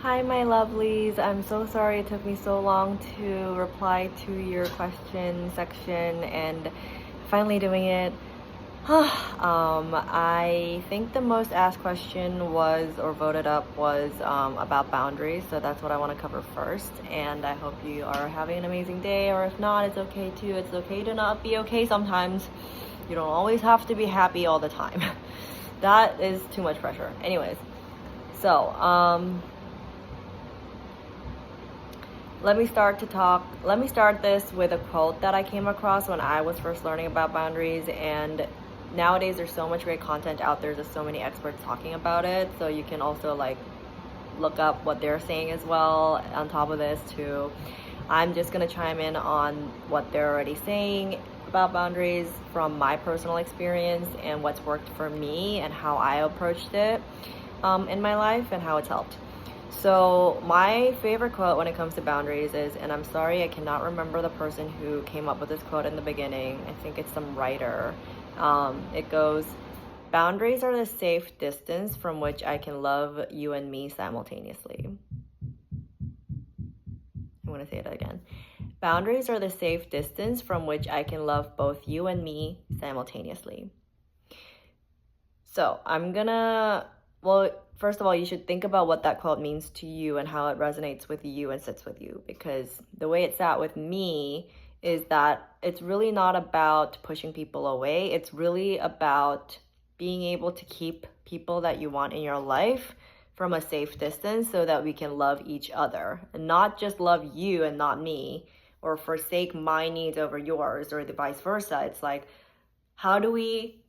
Hi, my lovelies. I'm so sorry it took me so long to reply to your question section and finally doing it. I think the most asked question was, or voted up, was about boundaries. So that's what I want to cover first. And I hope you are having an amazing day, or if not, it's okay too. It's okay to not be okay sometimes. You don't always have to be happy all the time. That is too much pressure. Anyways, so, let me start this with a quote that I came across when I was first learning about boundaries. And nowadays there's so much great content out there. There's so many experts talking about it. So you can also like look up what they're saying as well on top of this too. I'm just gonna chime in on what they're already saying about boundaries from my personal experience and what's worked for me and how I approached it in my life and how it's helped. So my favorite quote when it comes to boundaries is, and I'm sorry I cannot remember the person who came up with this quote in the beginning. I think it's some writer. It goes, "Boundaries are the safe distance from which I can love you and me simultaneously." I'm going to say it again. "Boundaries are the safe distance from which I can love both you and me simultaneously." So first of all, you should think about what that quote means to you and how it resonates with you and sits with you. Because the way it sat with me is that it's really not about pushing people away. It's really about being able to keep people that you want in your life from a safe distance so that we can love each other and not just love you and not me, or forsake my needs over yours, or the vice versa. It's like, how do we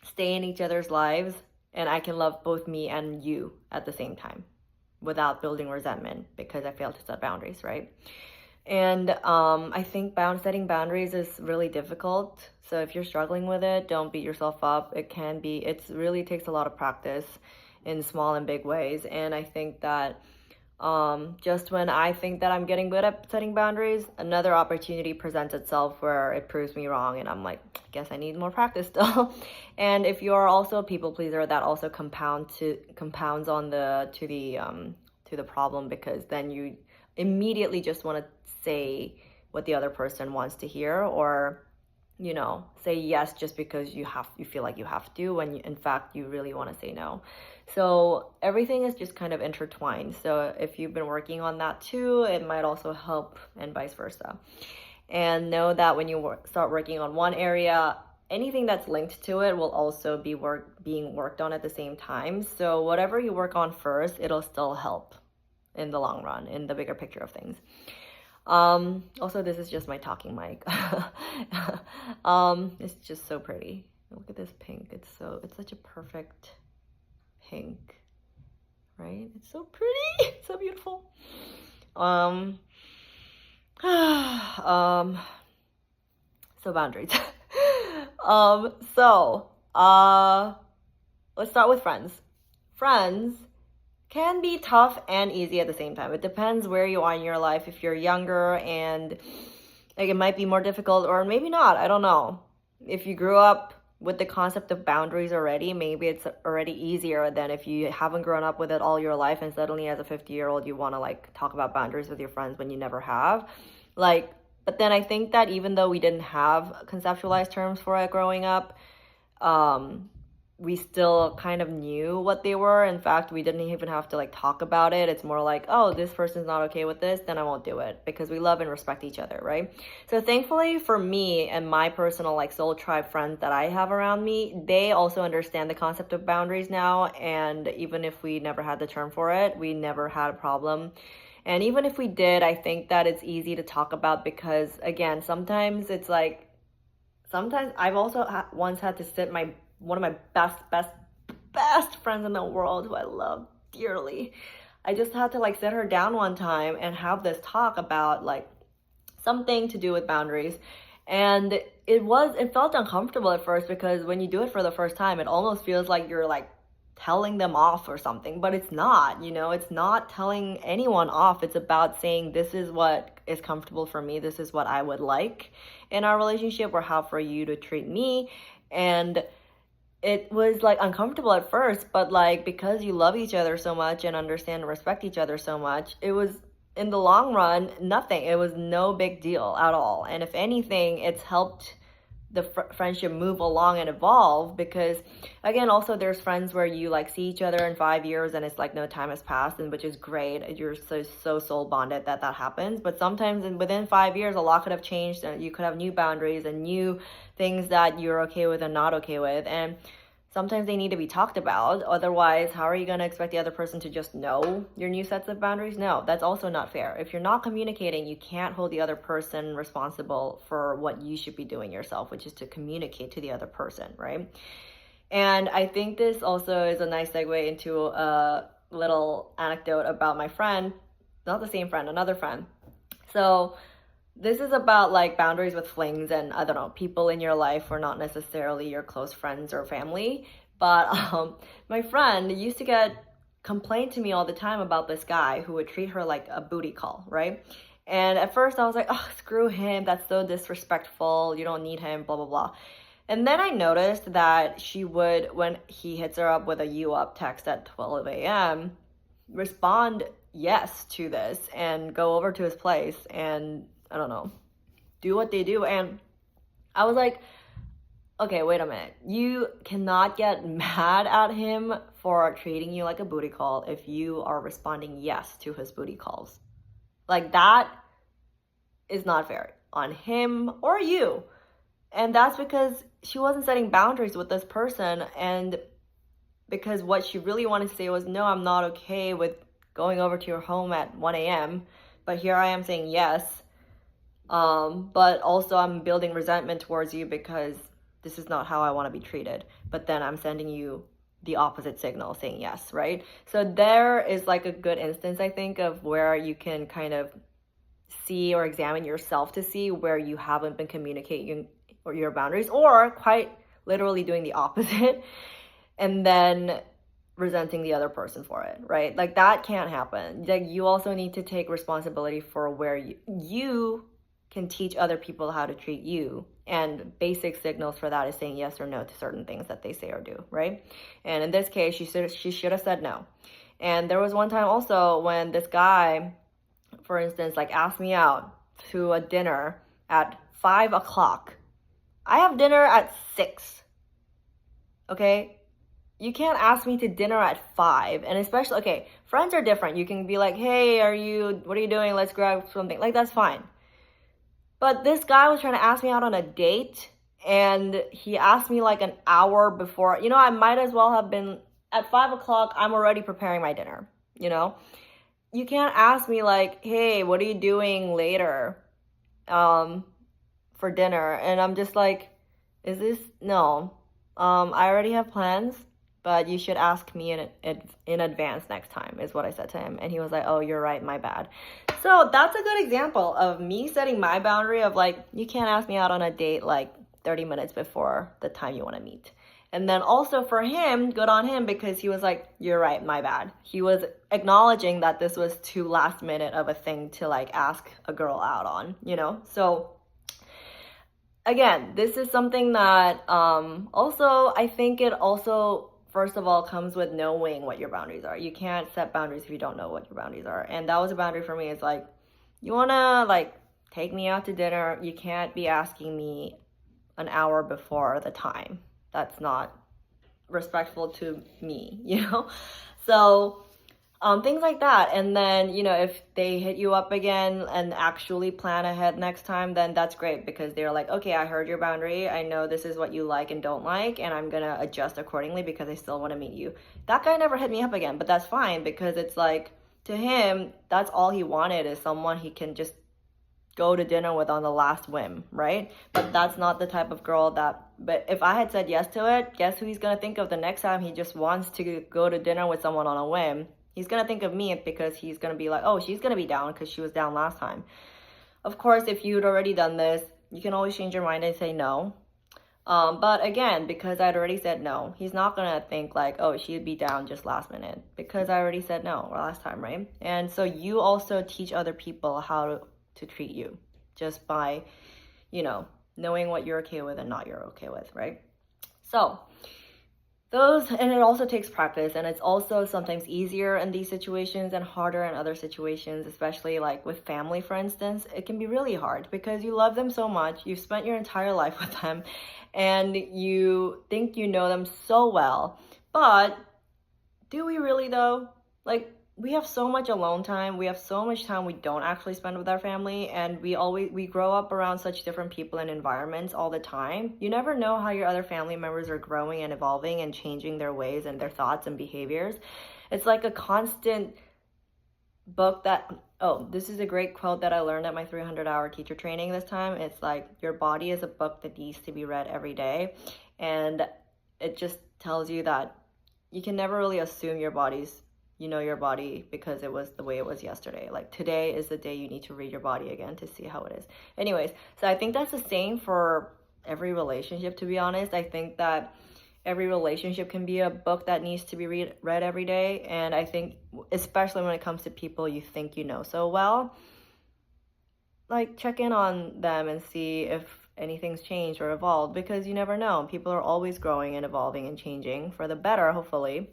stay in each other's lives and I can love both me and you at the same time without building resentment because I failed to set boundaries, right? And I think setting boundaries is really difficult. So if you're struggling with it, don't beat yourself up. It really takes a lot of practice in small and big ways. And I think that just when I think that I'm getting good at setting boundaries, another opportunity presents itself where it proves me wrong, and I'm like, I guess I need more practice still. And if you are also a people pleaser, that also compounds on to the problem, because then you immediately just want to say what the other person wants to hear, or say yes just because you feel like you have to, when in fact you really want to say no. So everything is just kind of intertwined. So if you've been working on that too, it might also help, and vice versa. And know that when you start working on one area, anything that's linked to it will also be being worked on at the same time. So whatever you work on first, it'll still help in the long run, in the bigger picture of things. Also, this is just my talking mic. It's just so pretty. Look at this pink. It's such a perfect pink, right? It's so pretty. It's so beautiful. So boundaries. Let's start with friends. Friends can be tough and easy at the same time. It depends where you are in your life. If you're younger and like, it might be more difficult, or maybe not. I don't know. If you grew up with the concept of boundaries already, maybe it's already easier than if you haven't grown up with it all your life, and suddenly as a 50-year-old you want to like talk about boundaries with your friends when you never have. But then I think that even though we didn't have conceptualized terms for it growing up, we still kind of knew what they were. In fact, we didn't even have to like talk about it. It's more like, oh, this person's not okay with this, then I won't do it, because we love and respect each other, right? So thankfully for me and my personal like soul tribe friends that I have around me, they also understand the concept of boundaries now. And even if we never had the term for it, we never had a problem. And even if we did, I think that it's easy to talk about, because again, sometimes I've also once had to sit one of my best friends in the world, who I love dearly. I just had to like sit her down one time and have this talk about like something to do with boundaries. And it felt uncomfortable at first, because when you do it for the first time, it almost feels like you're like telling them off or something, but it's not. It's not telling anyone off. It's about saying, this is what is comfortable for me, this is what I would like in our relationship, or how for you to treat me. And it was like uncomfortable at first, but like because you love each other so much and understand and respect each other so much, it was in the long run nothing. It was no big deal at all. And if anything, it's helped the friendship move along and evolve, because again, also there's friends where you like see each other in 5 years and it's like no time has passed, and which is great. You're so soul bonded that happens. But sometimes within 5 years, a lot could have changed, and you could have new boundaries and new things that you're okay with and not okay with. And sometimes they need to be talked about. Otherwise, how are you going to expect the other person to just know your new sets of boundaries? No, that's also not fair. If you're not communicating, you can't hold the other person responsible for what you should be doing yourself, which is to communicate to the other person, right? And I think this also is a nice segue into a little anecdote about my friend, not the same friend, another friend. So this is about like boundaries with flings and I don't know, people in your life who are not necessarily your close friends or family. But my friend used to get complained to me all the time about this guy who would treat her like a booty call, right? And at first I was like, oh, screw him. That's so disrespectful. You don't need him, blah, blah, blah. And then I noticed that she would, when he hits her up with a you up text at 12 a.m., respond yes to this and go over to his place and I don't know, do what they do. And I was like, okay, wait a minute. You cannot get mad at him for treating you like a booty call if you are responding yes to his booty calls. Like, that is not fair on him or you. And that's because she wasn't setting boundaries with this person. And because what she really wanted to say was, no, I'm not okay with going over to your home at 1 a.m. But here I am saying yes. But also I'm building resentment towards you because this is not how I want to be treated. But then I'm sending you the opposite signal saying yes, right? So there is like a good instance, I think, of where you can kind of see or examine yourself to see where you haven't been communicating or your boundaries, or quite literally doing the opposite and then resenting the other person for it, right? Like, that can't happen. Like, you also need to take responsibility for where you can teach other people how to treat you. And basic signals for that is saying yes or no to certain things that they say or do, right? And in this case, she should have said no. And there was one time also when this guy, for instance, like asked me out to a dinner at 5 o'clock. I have dinner at 6. Okay? You can't ask me to dinner at 5. And especially, okay, friends are different. You can be like, hey, what are you doing? Let's grab something. Like, that's fine. But this guy was trying to ask me out on a date, and he asked me like an hour before. You know, I might as well have been at 5 o'clock. I'm already preparing my dinner, you know? You can't ask me like, hey, what are you doing later for dinner? And I'm just like, no. I already have plans, but you should ask me in advance next time, is what I said to him. And he was like, oh, you're right, my bad. So that's a good example of me setting my boundary of like, you can't ask me out on a date like 30 minutes before the time you want to meet. And then also for him, good on him, because he was like, you're right, my bad. He was acknowledging that this was too last minute of a thing to like ask a girl out on, you know? So again, this is something that also, I think it also, first of all, comes with knowing what your boundaries are. You can't set boundaries if you don't know what your boundaries are. And that was a boundary for me. It's like, you want to like take me out to dinner, you can't be asking me an hour before the time. That's not respectful to me, you know? So things like that. And then, you know, if they hit you up again and actually plan ahead next time, then that's great, because they're like, okay, I heard your boundary. I know this is what you like and don't like, and I'm going to adjust accordingly because I still want to meet you. That guy never hit me up again, but that's fine, because it's like, to him, that's all he wanted, is someone he can just go to dinner with on the last whim, right? But that's not the type of girl but if I had said yes to it, guess who he's going to think of the next time he just wants to go to dinner with someone on a whim? He's going to think of me, because he's going to be like, oh, she's going to be down because she was down last time. Of course, if you'd already done this, you can always change your mind and say no. But again, because I'd already said no, he's not going to think like, oh, she'd be down just last minute, because I already said no last time, right? And so you also teach other people how to treat you just by, you know, knowing what you're okay with and not you're okay with, right? So those, and it also takes practice, and it's also sometimes easier in these situations and harder in other situations, especially like with family, for instance. It can be really hard because you love them so much, you've spent your entire life with them, and you think you know them so well. But do we really though? Like, we have so much alone time. We have so much time we don't actually spend with our family, and we grow up around such different people and environments all the time. You never know how your other family members are growing and evolving and changing their ways and their thoughts and behaviors. It's like a constant book that, oh, this is a great quote that I learned at my 300-hour teacher training this time. It's like, your body is a book that needs to be read every day. And it just tells you that you can never really assume your body because it was the way it was yesterday. Like, today is the day you need to read your body again to see how it is. Anyways, so I think that's the same for every relationship, to be honest. I think that every relationship can be a book that needs to be read every day. And I think, especially when it comes to people you think you know so well, like, check in on them and see if anything's changed or evolved, because you never know. People are always growing and evolving and changing for the better, hopefully.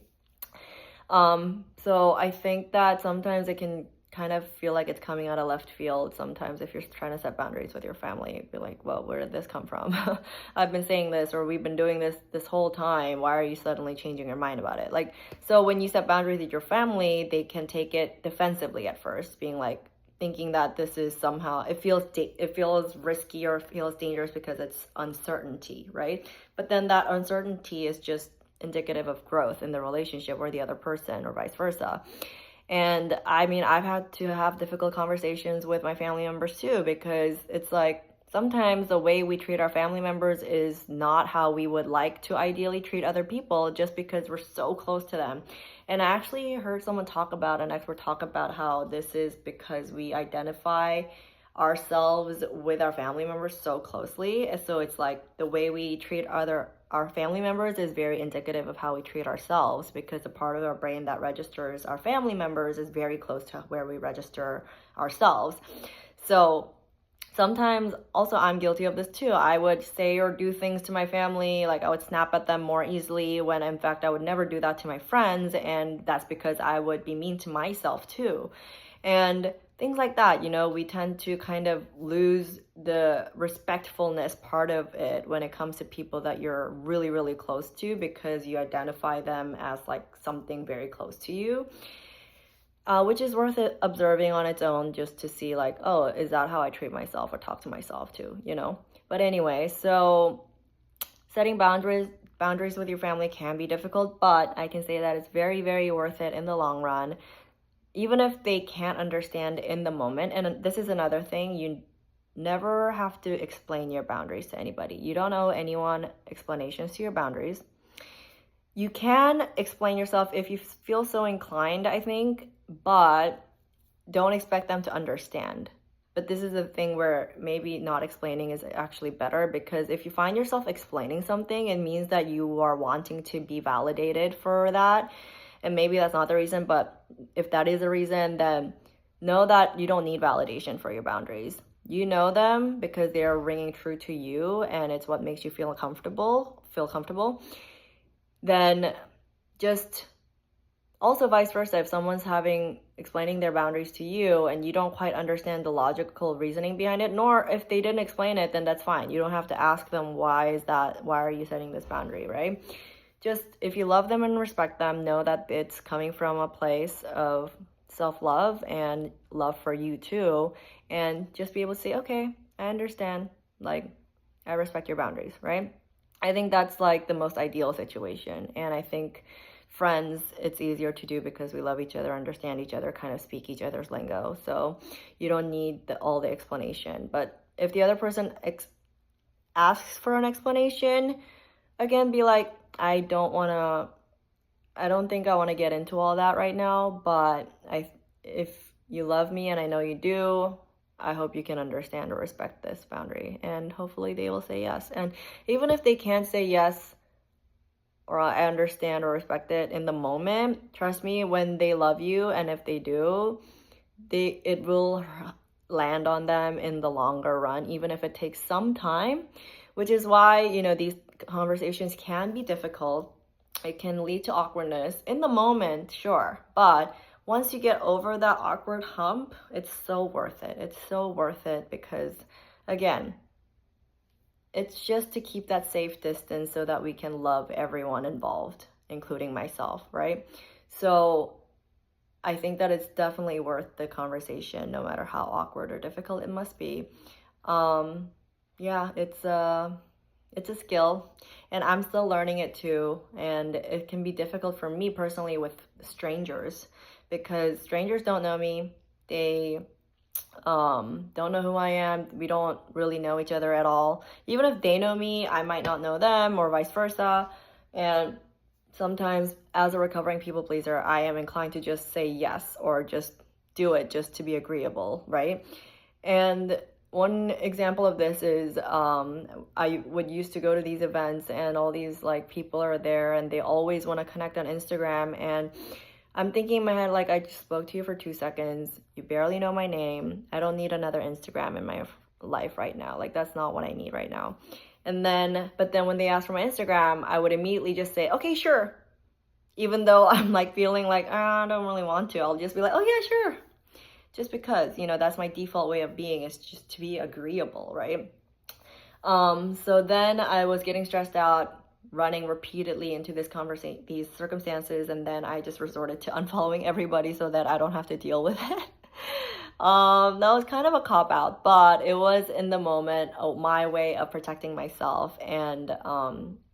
So I think that sometimes it can kind of feel like it's coming out of left field sometimes if you're trying to set boundaries with your family. Be like, well, where did this come from? I've been saying this, or we've been doing this whole time. Why are you suddenly changing your mind about it? Like, so when you set boundaries with your family, they can take it defensively at first, being like, thinking that this is somehow, it feels risky or it feels dangerous because it's uncertainty, right? But then that uncertainty is just indicative of growth in the relationship or the other person, or vice versa. And I mean, I've had to have difficult conversations with my family members too, because it's like, sometimes the way we treat our family members is not how we would like to ideally treat other people, just because we're so close to them. And I actually heard an expert talk about how this is because we identify ourselves with our family members so closely. And so it's like the way we treat our family members is very indicative of how we treat ourselves, because the part of our brain that registers our family members is very close to where we register ourselves. So sometimes, also, I'm guilty of this too. I would say or do things to my family, like I would snap at them more easily, when in fact I would never do that to my friends, and that's because I would be mean to myself too. And things like that, we tend to kind of lose the respectfulness part of it when it comes to people that you're really, really close to, because you identify them as like something very close to you. Which is worth it observing on its own, just to see like, oh, is that how I treat myself or talk to myself too, But anyway, so setting boundaries with your family can be difficult, but I can say that it's very, very worth it in the long run, even if they can't understand in the moment. And this is another thing, you never have to explain your boundaries to anybody. You don't owe anyone explanations to your boundaries. You can explain yourself if you feel so inclined, I think, but don't expect them to understand. But this is a thing where maybe not explaining is actually better, because if you find yourself explaining something, it means that you are wanting to be validated for that. And maybe that's not the reason, but if that is the reason, then know that you don't need validation for your boundaries. You know them because they are ringing true to you, and it's what makes you feel comfortable. Then just also vice versa, if someone's explaining their boundaries to you and you don't quite understand the logical reasoning behind it, nor if they didn't explain it, then that's fine. You don't have to ask them, why are you setting this boundary, right? Just, if you love them and respect them, know that it's coming from a place of self-love and love for you too, and just be able to say, okay, I understand, like, I respect your boundaries, right? I think that's like the most ideal situation. And I think friends, it's easier to do because we love each other, understand each other, kind of speak each other's lingo. So you don't need all the explanation. But if the other person asks for an explanation, again, be like, I don't think I want to get into all that right now, but if you love me, and I know you do, I hope you can understand or respect this boundary, and hopefully they will say yes. And even if they can't say yes, or I understand or respect it in the moment, trust me, when they love you, and if they do, it will land on them in the longer run, even if it takes some time, which is why, these conversations can be difficult. it can lead to awkwardness in the moment, sure, but once you get over that awkward hump, it's so worth it. It's so worth it because, again, it's just to keep that safe distance so that we can love everyone involved, including myself, right? So I think that it's definitely worth the conversation, no matter how awkward or difficult it must be. Um, yeah, it's a skill, and I'm still learning it too. And it can be difficult for me personally with strangers because strangers don't know me. They don't know who I am. We don't really know each other at all. Even if they know me, I might not know them or vice versa. And sometimes as a recovering people pleaser, I am inclined to just say yes or just do it just to be agreeable, right? And one example of this is I would used to go to these events and all these like people are there and they always want to connect on Instagram, and I'm thinking in my head, like, I just spoke to you for 2 seconds. You barely know my name. I don't need another Instagram in my life right now. Like, that's not what I need right now. But then when they asked for my Instagram, I would immediately just say, okay, sure. Even though I'm like feeling like, I don't really want to. I'll just be like, oh, yeah, sure. Just because, that's my default way of being, is just to be agreeable, right? So then I was getting stressed out, running repeatedly into these circumstances, and then I just resorted to unfollowing everybody so that I don't have to deal with it. That was kind of a cop out, but it was in the moment my way of protecting myself. And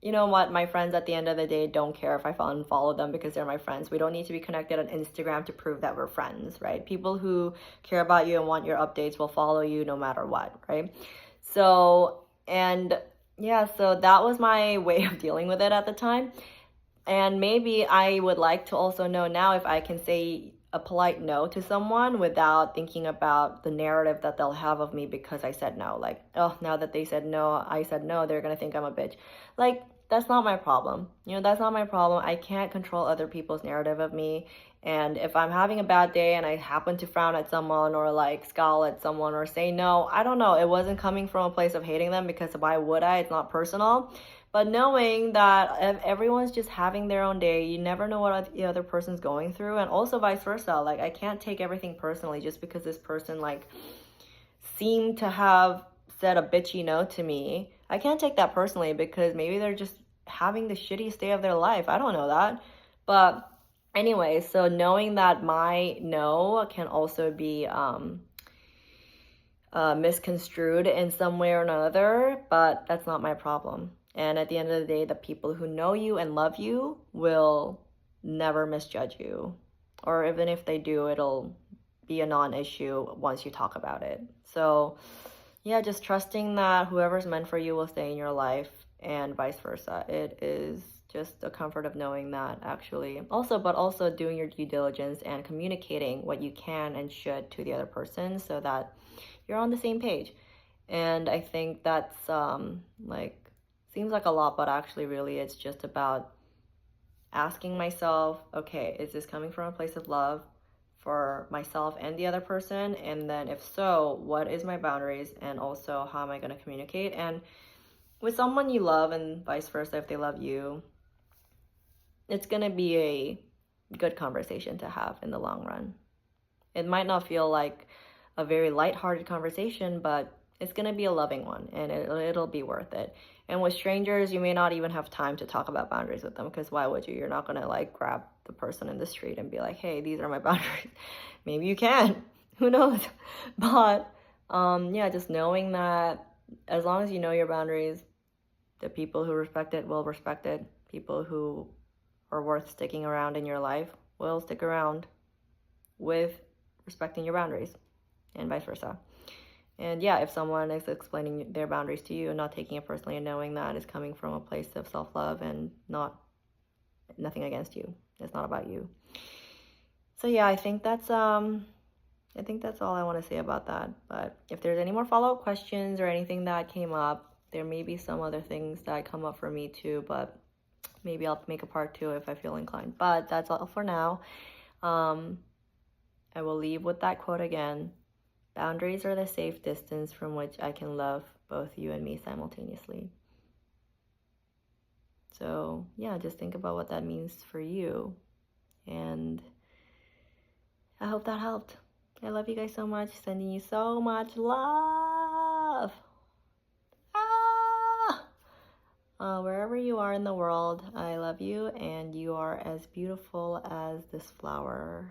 you know what? My friends at the end of the day don't care if I unfollow them because they're my friends. We don't need to be connected on Instagram to prove that we're friends, right? People who care about you and want your updates will follow you no matter what, right? So, and yeah, so that was my way of dealing with it at the time. And maybe I would like to also know now if I can say a polite no to someone without thinking about the narrative that they'll have of me because I said no. Like, oh, now that they said no, I said no, they're going to think I'm a bitch. Like, that's not my problem. That's not my problem. I can't control other people's narrative of me. And if I'm having a bad day and I happen to frown at someone or like scowl at someone or say no, I don't know. It wasn't coming from a place of hating them because why would I? It's not personal. But knowing that if everyone's just having their own day, you never know what the other person's going through, and also vice versa. Like, I can't take everything personally just because this person like seemed to have said a bitchy no to me. I can't take that personally because maybe they're just having the shittiest day of their life. I don't know that. But anyway, so knowing that my no can also be misconstrued in some way or another, but that's not my problem. And at the end of the day, the people who know you and love you will never misjudge you. Or even if they do, it'll be a non-issue once you talk about it. So yeah, just trusting that whoever's meant for you will stay in your life and vice versa. It is just the comfort of knowing that, actually. But also doing your due diligence and communicating what you can and should to the other person so that you're on the same page. And I think that's seems like a lot, but actually really it's just about asking myself, okay, is this coming from a place of love for myself and the other person? And then if so, what is my boundaries? And also, how am I going to communicate? And with someone you love and vice versa, if they love you, it's going to be a good conversation to have in the long run. It might not feel like a very lighthearted conversation, but it's going to be a loving one, and it'll be worth it. And with strangers, you may not even have time to talk about boundaries with them, because why would you? You're not going to like grab the person in the street and be like, hey, these are my boundaries. Maybe you can. Who knows? But yeah, just knowing that as long as you know your boundaries, the people who respect it will respect it. People who are worth sticking around in your life will stick around with respecting your boundaries, and vice versa. And yeah, if someone is explaining their boundaries to you and not taking it personally and knowing that is coming from a place of self-love and nothing against you. It's not about you. So yeah, I think that's all I want to say about that. But if there's any more follow-up questions or anything that came up, there may be some other things that come up for me too, but maybe I'll make a part 2 if I feel inclined. But that's all for now. I will leave with that quote again. Boundaries are the safe distance from which I can love both you and me simultaneously. So yeah, just think about what that means for you. And I hope that helped. I love you guys so much. Sending you so much love. Ah! Wherever you are in the world, I love you, and you are as beautiful as this flower.